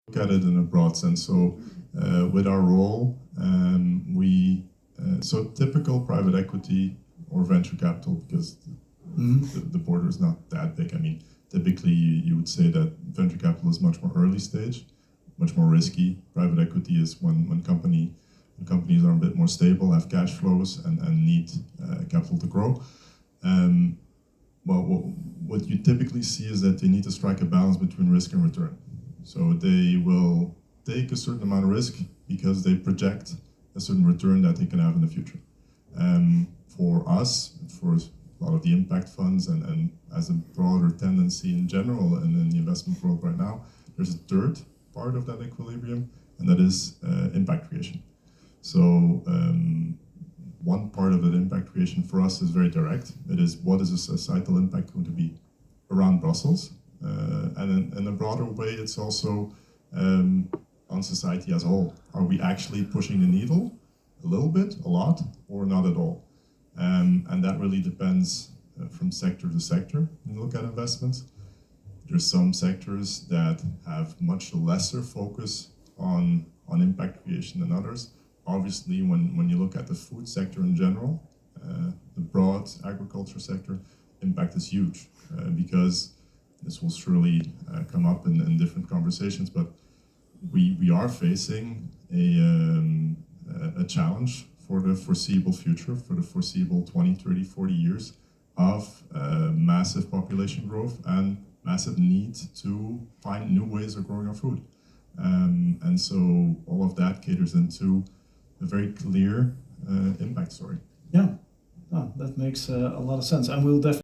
look at it in a broad sense. So with our role, so typical private equity or venture capital, because the border is not that big. I mean, typically you would say that venture capital is much more early stage, much more risky. Private equity is when companies are a bit more stable, have cash flows, and need capital to grow. Well, what you typically see is that they need to strike a balance between risk and return. So they will take a certain amount of risk because they project a certain return that they can have in the future. For us, for a lot of the impact funds, and as a broader tendency in general and in the investment world right now, there's a third part of that equilibrium, and that is impact creation. So one part of that impact creation for us is very direct. It is, what is a societal impact going to be around Brussels? And in a broader way, it's also on society as a whole. Are we actually pushing the needle a little bit, a lot, or not at all? And that really depends from sector to sector when you look at investments. There's some sectors that have much lesser focus on impact creation than others. Obviously, when you look at the food sector in general, the broad agriculture sector, impact is huge because this will surely come up in different conversations, but we are facing a challenge for the foreseeable future, for the foreseeable 20, 30, 40 years of massive population growth and massive need to find new ways of growing our food. And so all of that caters into a very clear impact story. Yeah, that makes a lot of sense, and we'll definitely